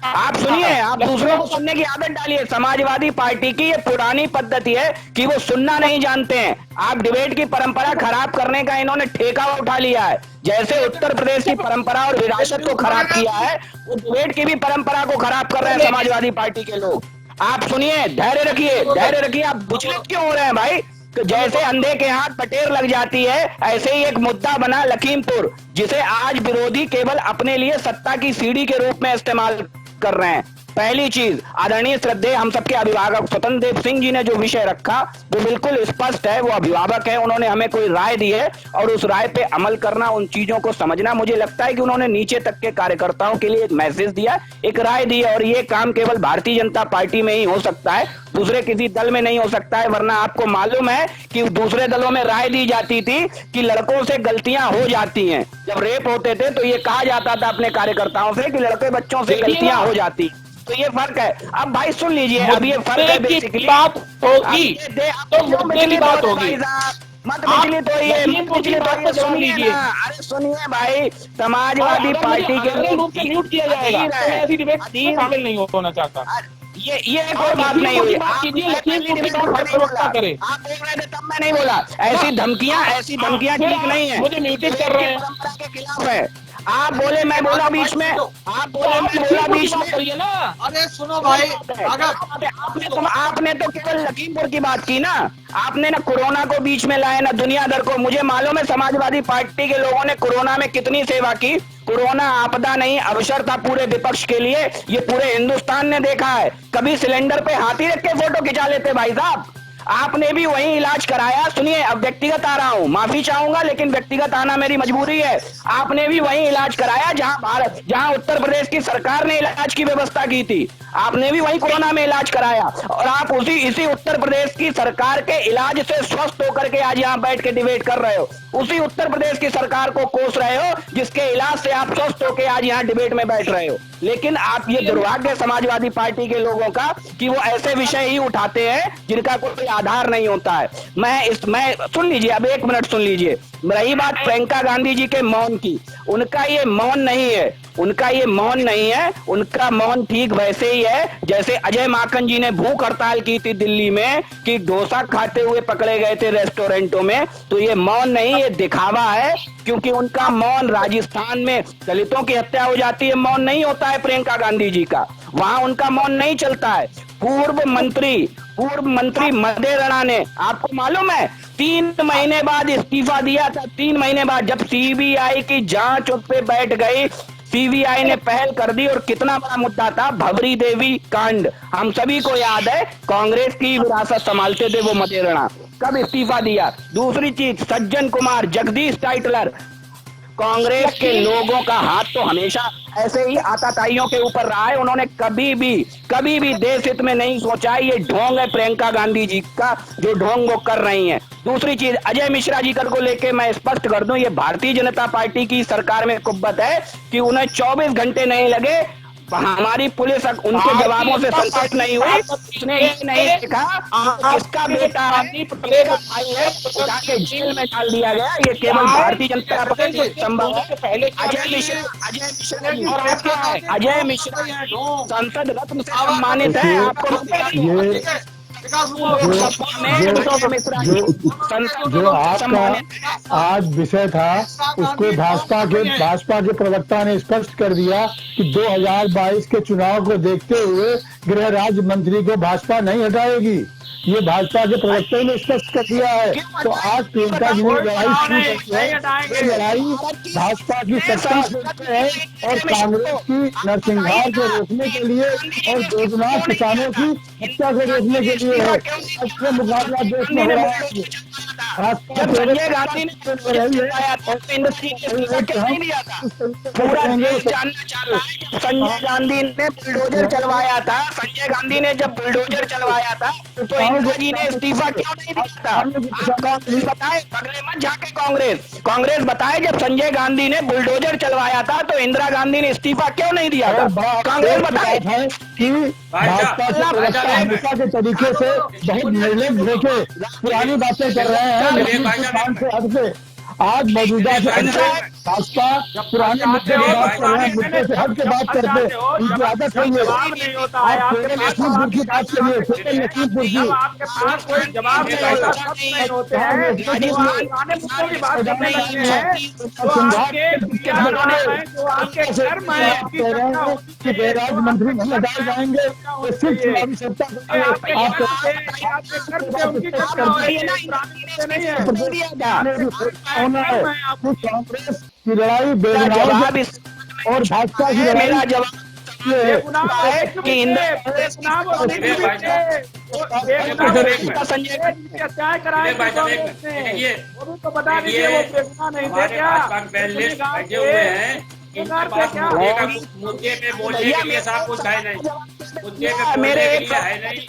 आप सुनिए, आप दूसरों को सुनने की आदत डालिए। समाजवादी पार्टी की ये पुरानी पद्धति है कि वो सुनना नहीं जानते हैं। आप डिबेट की परंपरा खराब करने का इन्होंने ठेका उठा लिया है। जैसे उत्तर प्रदेश की परंपरा और विरासत को खराब किया है, वो डिबेट की भी परंपरा को खराब कर रहे हैं समाजवादी पार्टी के लोग। आप सुनिए, धैर्य रखिए। आप विचलित क्यों हो रहे हैं भाई? तो जैसे अंधे के हाथ पटेर लग जाती है, ऐसे ही एक मुद्दा बना लखीमपुर, जिसे आज विरोधी केवल अपने लिए सत्ता की सीढ़ी के रूप में इस्तेमाल कर रहे हैं। पहली चीज, आदरणीय श्रद्धेय हम सबके अभिभावक स्वतंत्र देव सिंह जी ने जो विषय रखा वो बिल्कुल स्पष्ट है। वो अभिभावक है, उन्होंने हमें कोई राय दी है और उस राय पे अमल करना, उन चीजों को समझना। मुझे लगता है कि उन्होंने नीचे तक के कार्यकर्ताओं के लिए एक मैसेज दिया, एक राय दी है, और ये काम केवल भारतीय जनता पार्टी में ही हो सकता है, दूसरे किसी दल में नहीं हो सकता है। वरना आपको मालूम है कि दूसरे दलों में राय दी जाती थी कि लड़कों से गलतियां हो जाती हैं। जब रेप होते थे तो ये कहा जाता था अपने कार्यकर्ताओं से कि लड़के बच्चों से गलतियां हो जाती। तो ये फर्क है। अब भाई सुन लीजिए, अब ये फर्क है बेसिकली। बात होगी तो मुद्दे की बात होगी, मत विचलित होइए, सुन लीजिए। अरे सुनिए भाई, समाजवादी पार्टी के रूप से म्यूट किया जाएगा, मैं ऐसी डिबेट शामिल नहीं होना चाहता। ये कोई बात नहीं हुई। आप कीजिए, लखीमपुर की बात हर प्रवक्ता करे। आप बोल रहे थे तब मैं नहीं बोला। ऐसी धमकियां ठीक नहीं है, मुझे म्यूटेड कर रहे हैं। परंपरा के खिलाफ है। आप बोले मैं बोला बीच में, आप बोले मैं बोला बीच में। करिए ना। अरे सुनो भाई, अगर आपने तो केवल लखीमपुर की बात की ना, आपने ना कोरोना को बीच में लाया ना दुनिया भर को। मुझे मालूम है समाजवादी पार्टी के लोगों ने कोरोना में कितनी सेवा की। कोरोना आपदा नहीं अवसर था पूरे विपक्ष के लिए, ये पूरे हिंदुस्तान ने देखा है। कभी सिलेंडर पे हाथी रख के फोटो खिंचा लेते भाई साहब। आपने भी वही इलाज कराया। सुनिए, अब व्यक्तिगत आ रहा हूं, माफी चाहूंगा लेकिन व्यक्तिगत आना मेरी मजबूरी है। आपने भी वही इलाज कराया जहां उत्तर प्रदेश की सरकार ने इलाज की व्यवस्था की थी। आपने भी वही कोरोना में इलाज कराया और आप इसी उत्तर प्रदेश की सरकार के इलाज से स्वस्थ होकर के आज यहाँ बैठ के डिबेट कर रहे हो। उसी उत्तर प्रदेश की सरकार को कोस रहे हो जिसके इलाज से आप स्वस्थ होकर आज यहाँ डिबेट में बैठ रहे हो। लेकिन आप ये दुर्भाग्य समाजवादी पार्टी के लोगों का कि वो ऐसे विषय ही उठाते हैं जिनका कोई आधार नहीं होता है। मैं सुन लीजिए, अब 1 मिनट सुन लीजिए। रही बात प्रियंका गांधी जी के मौन की, उनका ये मौन नहीं है, उनका मौन ठीक वैसे ही है जैसे अजय माकन जी ने भूख हड़ताल की थी दिल्ली में कि डोसा खाते हुए पकड़े गए थे रेस्टोरेंटों में। तो ये मौन नहीं, ये दिखावा है, क्योंकि उनका मौन राजस्थान में दलितों की हत्या हो जाती है, मौन नहीं होता है प्रियंका गांधी जी का, वहां उनका मौन नहीं चलता है। पूर्व मंत्री मदेरणा ने, आपको मालूम है, 3 महीने बाद इस्तीफा दिया था। 3 महीने बाद जब सीबीआई की जांच पे बैठ गई, सीबीआई ने पहल कर दी और कितना बड़ा मुद्दा था, भवरी देवी कांड, हम सभी को याद है। कांग्रेस की विरासत संभालते थे वो मदेरणा, कब इस्तीफा दिया। दूसरी चीज, सज्जन कुमार, जगदीश टाइटलर, कांग्रेस के लोगों का हाथ तो हमेशा ऐसे ही आताताइयों के ऊपर रहा है। उन्होंने कभी भी देश हित में नहीं सोचा है। ये ढोंग है प्रियंका गांधी जी का, जो ढोंग वो कर रही हैं। दूसरी चीज, अजय मिश्रा जी को लेके मैं स्पष्ट कर दूं, ये भारतीय जनता पार्टी की सरकार में कुब्बत है कि उन्हें 24 घंटे नहीं लगे, हमारी पुलिस उनके जवाबों से संतुष्ट नहीं हुई। उसने ये नहीं देखा किसका बेटा है, जाके जेल में डाल दिया गया। ये केवल भारतीय जनता पार्टी से संभव है। पहले अजय मिश्रा संसद रत्न से सम्मानित है। आपको जो आपका आज विषय था उसको भाजपा के प्रवक्ता ने स्पष्ट कर दिया कि 2022 के चुनाव को देखते हुए गृह राज्य मंत्री को भाजपा नहीं हटाएगी। ये भाजपा के प्रवक्ता ने स्पष्ट कर दिया है। तो आज प्रियंका जी ने लड़ाई शुरू की है, ये लड़ाई भाजपा की सत्ता से है और कांग्रेस की नरसंहार को रोकने के लिए और बेगुनाह किसानों की हत्या को रोकने के लिए है। इससे मुकाबला देश में हो रहा है। संजय गांधी ने संजय गांधी ने बुलडोजर चलवाया था। संजय गांधी ने जब बुलडोजर चलवाया था तो इंदिरा जी ने इस्तीफा क्यों नहीं दिया था? बताए, पगले मत झाके कांग्रेस बताए, जब संजय गांधी ने बुलडोजर चलवाया था तो इंदिरा गांधी ने इस्तीफा क्यों नहीं दिया था? कांग्रेस बताए कि भाजपा हमेशा के तरीके से बहुत निर्लज होके पुरानी बातें कर रहे हैं, लेकिन से हट के आज मौजूदा भाजपा पुराने मुद्दे की बात कर रहे हैं, मुद्दे से हट के बात करते उनकी आदत नहीं है। आप केवल लखीमपुर की बात करिए, केवल लखीमपुर की राज्य मंत्री नहीं हटाए जाएंगे तो सिर्फ चुनावी सत्ता कांग्रेस की लड़ाई बेगुनाह और भाजपा की लड़ाई। मेरा जवाब है कि संजय हत्याएं कराए वो भी तो बता दीजिए, वो बेगुनाह नहीं थे क्या? मुद्दे पे बोलने के लिए सब कुछ है नहीं, मुद्दे पे बोलने के लिए है नहीं।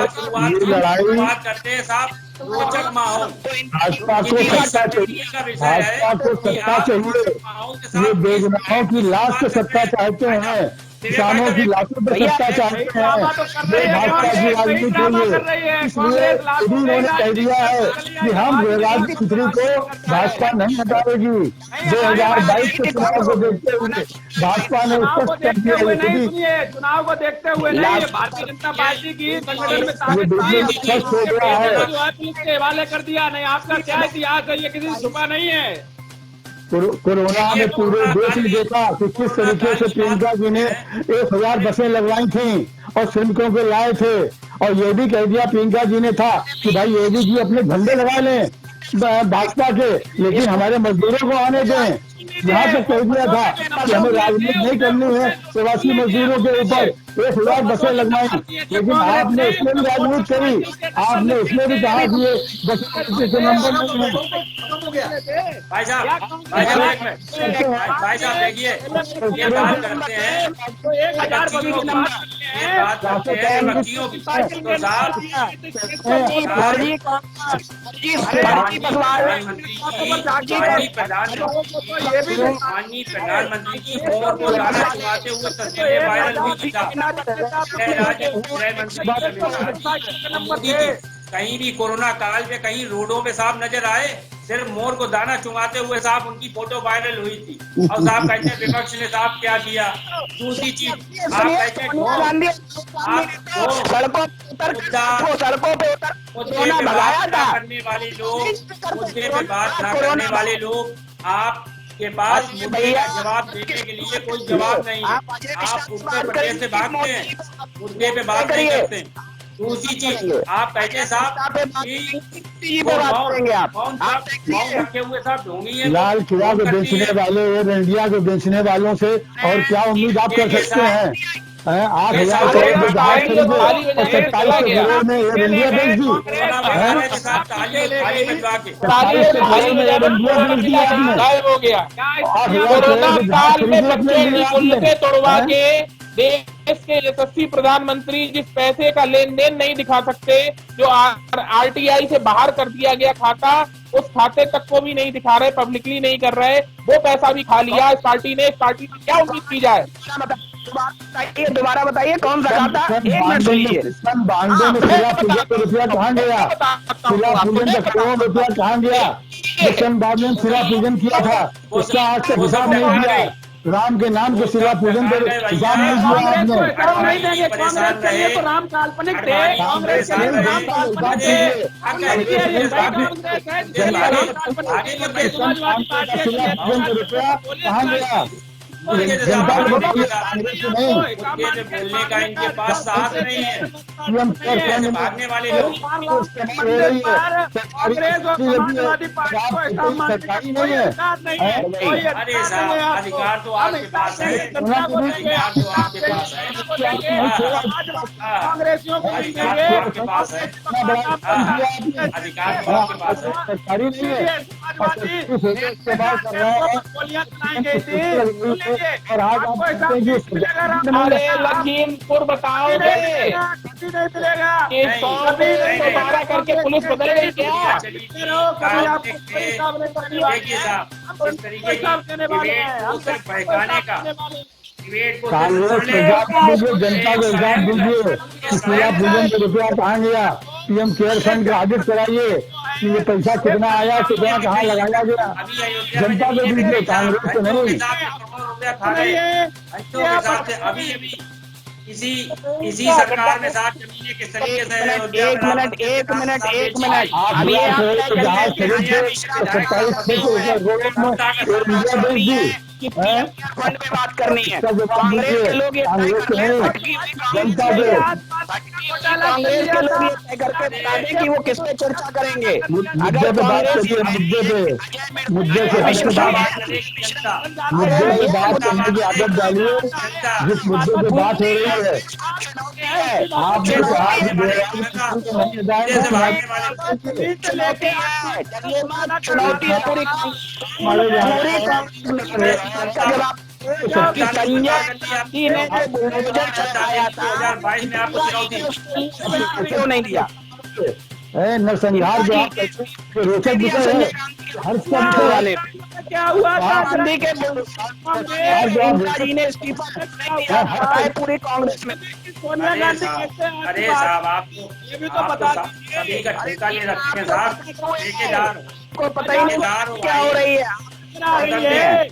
शुरुआत करते हैं साहब रोचक माहौल, भाजपा को सत्ता चाहिए, भाजपा को सत्ता चाहिए। ये बेगुनाहों की लाश से सत्ता चाहते हैं। किसानों की लाशों पर भैया, सत्ता चाहते ड्रामा तो कर रही हैं। है ये भाजपा की कांग्रेस, राजनीति ड्रामा है। कर रही है इसलिए कांग्रेस। लाखों उन्होंने कह दिया है कि हम राजनीति को भाजपा नहीं हटाएगी। 2022 के चुनाव को देखते हुए भाजपा ने चुनाव को स्पष्ट कर देखते दिया हुए ये नहीं, सभी सुनिए, चुनाव को देखते हुए नहीं, ये भारतीय जनता पार्टी की संगठन में ताकत बिल्कुल थी। स्पष्ट हो गया है। जो है पुलिस के हवाले कर दिया। नहीं, आपका क्या इतिहास है, ये किसी से छुपा नहीं है। कोरोना में पूरे देश ने देखा कि किस तरीके से प्रियंका जी ने 1000 बसें लगवाई थी और श्रमिकों को लाए थे, और ये भी कह दिया प्रियंका जी ने था कि भाई योगी जी अपने झंडे लगा लें भाजपा के, लेकिन हमारे मजदूरों को आने दें। यहाँ तक कह दिया था कि हमें राजनीति नहीं करनी है, प्रवासी मजदूरों के ऊपर 1000 बसें लगवाई, लेकिन आपने इसमें भी राजनीति करी। आपने इसमें भी कहा कि ये बसें नंबर नहीं है। भाई साहब एक मिनट, भाई साहब देखिए, ये बात करते हैं तो 1000 बच्चों की बात ये बात करते हैं बच्चियों की। तो साहब माननीय प्रधानमंत्री की मोर को दाना चुराते हुए तस्वीरें वायरल हुई थी। राज्य गृह मंत्री मोदी जी कहीं भी कोरोना काल में कहीं रोडों पे साहब नजर आए, सिर्फ मोर को दाना चुमाते हुए साहब उनकी फोटो वायरल हुई थी। और साहब कहते हैं विपक्ष ने साहब क्या किया। दूसरी चीज आप कहते हैं सड़कों पे मुद्दे पे बात ना करने वाले लोग, मुद्दे पे बात ना करने वाले लोग, आपके पास मुद्दे का जवाब देने के लिए कोई जवाब नहीं है। आप उत्तर प्रदेश से भागते हैं, मुद्दे पे बात नहीं करते। दूसरी चीज आप कहते हैं साहब रखे हुए साहब ढोंगी है। लाल किला को बेचने वाले और इंडिया को बेचने वालों से और क्या उम्मीद आप कर सकते हैं? 8,000 करोड़ के जहाज खरीदे और 27 करोड़ में एयर इंडिया बेच दी। 27 करोड़ में एयर इंडिया बेच दी आपने। गायब हो गया। 8,000 करोड़ के जहाज खरीदे अपने लिए आपने। तोड़वा के देश के यशस्वी प्रधानमंत्री जिस पैसे का लेन देन नहीं दिखा सकते, जो आरटीआई से बाहर कर दिया गया खाता, उस खाते तक को भी नहीं दिखा रहे, पब्लिकली नहीं कर रहे, वो पैसा भी खा लिया इस पार्टी ने। इस पार्टी में क्या उम्मीद की जाए? दोबारा बताइए कौन सा खाता? एक मिनट सुनिए। सन 92 में शिला पूजन का रुपया कहाँ गया? शिला पूजन का करोड़ रुपया कहाँ गया? सन 92 में शिला पूजन किया था, उसका आज तक हिसाब नहीं दिया। राम के नाम के शिला पूजन पर हिसाब नहीं दिया आपने। नहीं देंगे कांग्रेस के लिए तो राम काल्पनिक थे। कांग्रेस के लिए राम काल्पनिक शिला पूजन का रुपया कहाँ गया? जनता को बताइए, कांग्रेस को नहीं। बोलने का इनके पास साहस नहीं है। भागने वाले लोग सरकारी नहीं है। अरे साहब अधिकार तो आपके पास है, अधिकार तो आपके पास है, कांग्रेसियों को आपके पास है, अधिकार तो आपके पास है। सरकारी नहीं है इस्तेमाल कर रहा है। और आज आप कहते हैं कि अरे लखीमपुर बताओगे कि 100 में 12 करके पुलिस बदल गई क्या? देखिए साहब, इस तरीके की डिबेट को सिर्फ बहकाने का, डिबेट को कांग्रेस को दीजिए, जनता को एग्जाम दीजिए कि शिला पूजन का रुपया कहाँ गया? पीएम केयर फंड का ऑडिट कराइए कि ये पैसा कितना आया, कितना कहाँ लगाया गया। जनता को दीजिए, कांग्रेस को नहीं। अभी इसी सरकार में साथ जमीनें किस तरीके से एक मिनट अभी जहाज खरीद के 27 कि फंड में बात करनी है। कांग्रेस के लोग ये जनता के कांग्रेस के लोग ये तय करके बता दें कि वो किस पे चर्चा करेंगे। मुद्दे पे बात करिए, मुद्दे से बात करने की आदत डालिए। जिस मुद्दे पे बात हो रही है, आपने कहा चुनौती पूरी क्यों नहीं दिया? नरसंहार जो आप रोचक विषय है। हर सब वाले क्या हुआ था गांधी के इंदिरा जी ने इस्तीफा नहीं दिया पूरी कांग्रेस में। सोनिया गांधी कैसे अरे साहब आप ये भी तो बता दीजिए। सभी का ठेका ले रखे हैं साहब, ठेकेदार को पता ही नहीं क्या हो रही है।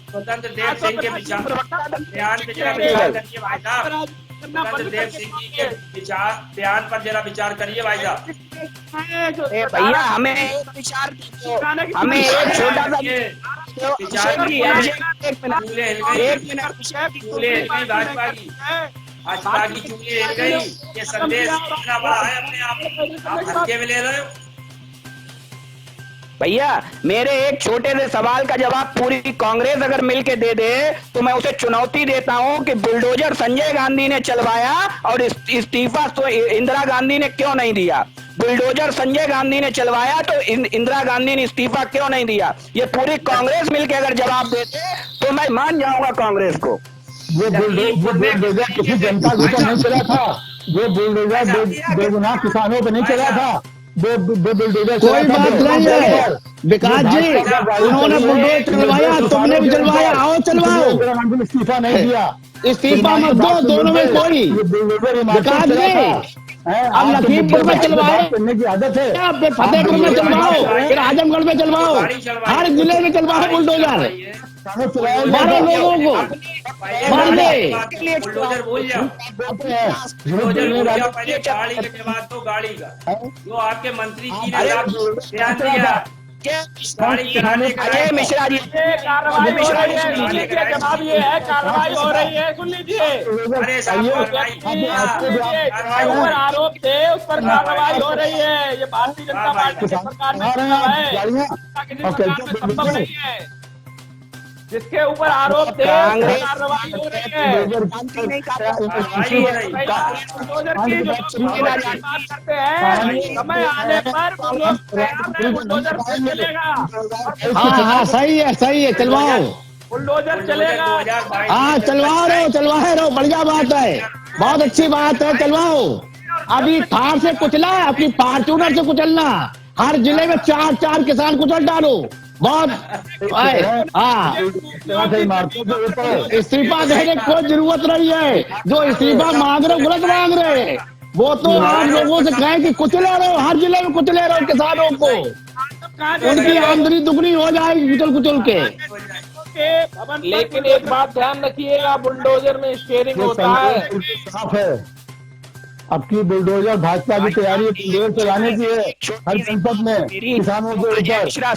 स्वतंत्र देव सिंह के बयान पे जरा विचार करिए भाई साहब, स्वतंत्र देव सिंह जी के बयान पर जरा विचार करिए भाई साहब। भैया हमें एक विचार, हमें एक छोटा सा विचार भाजपा की चूल्हे हिल गई, ये संदेश इतना बड़ा है अपने आप हल्के में ले रहे हो। भैया मेरे एक छोटे से सवाल का जवाब पूरी कांग्रेस अगर मिलके दे दे तो मैं उसे चुनौती देता हूं कि बुलडोजर संजय गांधी ने चलवाया और इस्तीफा तो इंदिरा गांधी ने क्यों नहीं दिया। बुलडोजर संजय गांधी ने चलवाया तो इंदिरा गांधी ने इस्तीफा क्यों नहीं दिया। ये पूरी कांग्रेस मिलके अगर जवाब देते तो मैं मान जाऊंगा कांग्रेस को। वो बुलडोजर किसी जनता के ऊपर नहीं चला था, वो बुलडोजर बेगुनाह किसानों पर नहीं चला था, वो बुलडोजर कोई बात नहीं है विकास जी, उन्होंने बुलडोजर चलवाया, तुमने भी चलवाया, आओ चलवाओ। इस्तीफा नहीं दिया, इस्तीफा मत दो, दोनों में कोई विकास जी। अब लखीमपुर में चलवाओ, करने की आदत है, फिर फतेहपुर में चलवाओ, फिर आजमगढ़ में चलवाओ, हर जिले में चलवाओ बुलडोजर, मारो लोगों को, मार दे। बुलडोजर बोल जाओ, बुलडोजर बोल जाओ, पहले गाड़ी के बाद तो गाड़ी का जो आपके मंत्री जी ने ध्यान दिया गाड़ी चलाने का। अजय मिश्रा जी कार्रवाई हो रही है, सुन लीजिए, जवाब ये है कार्रवाई हो रही है, सुन लीजिए। अरे साहब ऊपर आरोप थे उस पर कार्रवाई हो रही है। ये भारतीय जनता पार्टी की सरकार में संभव नहीं है। जिसके ऊपर आरोप थे कार्रवाई हो रही है। बुलडोजर की जो बात करते हैं, समय आने पर बुलडोजर चलेगा। हाँ सही है, चलवाओ बुलडोजर चलेगा। हाँ चलवा रहे, बढ़िया बात है, बहुत अच्छी बात है, चलवाओ। अभी थार से कुचला, अपनी फॉर्च्यूनर से कुचलना, हर जिले में 4 किसान कुचल डालो, बहुत। हाँ इस्तीफा देने की कोई जरूरत नहीं है, जो इस्तीफा मांग रहे गलत मांग रहे, वो तो आप लोगों से कहें कि कुचले रहो, हर जिले में कुचले रहो किसानों को, उनकी आमदनी दुगनी हो जाएगी कुचल के। लेकिन एक बात ध्यान रखिएगा, बुलडोजर में स्टीयरिंग होता है। साफ है, अब की बुलडोजर भाजपा की तैयारी बुलडोजर चलाने की है हर जनपद में किसानों के ऊपर।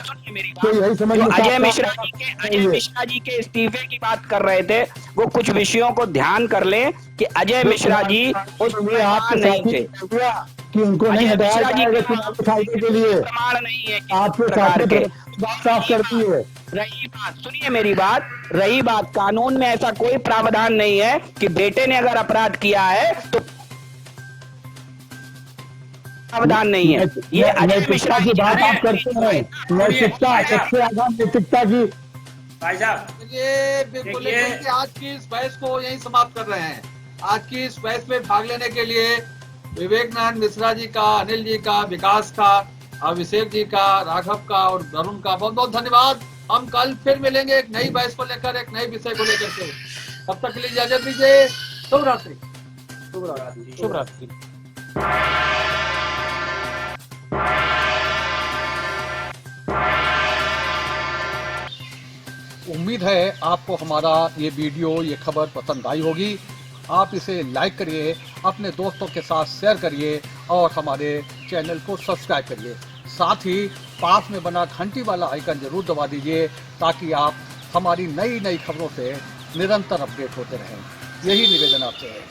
तो यही समझ अजय मिश्रा जी के इस्तीफे की बात कर रहे थे, वो कुछ विषयों को ध्यान कर लें कि अजय मिश्रा जी उस नहीं थे कि उनको नहीं हटाया के लिए प्रमाण नहीं है आपके सरकार के साफ करती है। रही बात, सुनिए मेरी बात, रही बात कानून में ऐसा कोई प्रावधान नहीं है कि बेटे ने अगर अपराध किया है तो प्रावधान नहीं है। ये अजय मिश्रा की बात आप करते हैं, नैतिकता सबसे ज्यादा नैतिकता की। भाई साहब ये बिल्कुल आज की इस बहस को यहीं समाप्त कर रहे हैं। आज की इस बहस में भाग लेने के लिए विवेकानंद मिश्रा जी का, अनिल जी का, विकास का, अभिषेक जी का, राघव का और वरुण का बहुत बहुत धन्यवाद। हम कल फिर मिलेंगे एक नई बहस को लेकर, एक नए विषय को लेकर के। तब तक के लिए इजाजत दीजिए। शुभ रात्रि। शुभ रात्रि। उम्मीद है आपको हमारा ये वीडियो, ये खबर पसंद आई होगी। आप इसे लाइक करिए, अपने दोस्तों के साथ शेयर करिए और हमारे चैनल को सब्सक्राइब करिए। साथ ही पास में बना घंटी वाला आइकन जरूर दबा दीजिए ताकि आप हमारी नई नई खबरों से निरंतर अपडेट होते रहें। यही निवेदन आपसे है।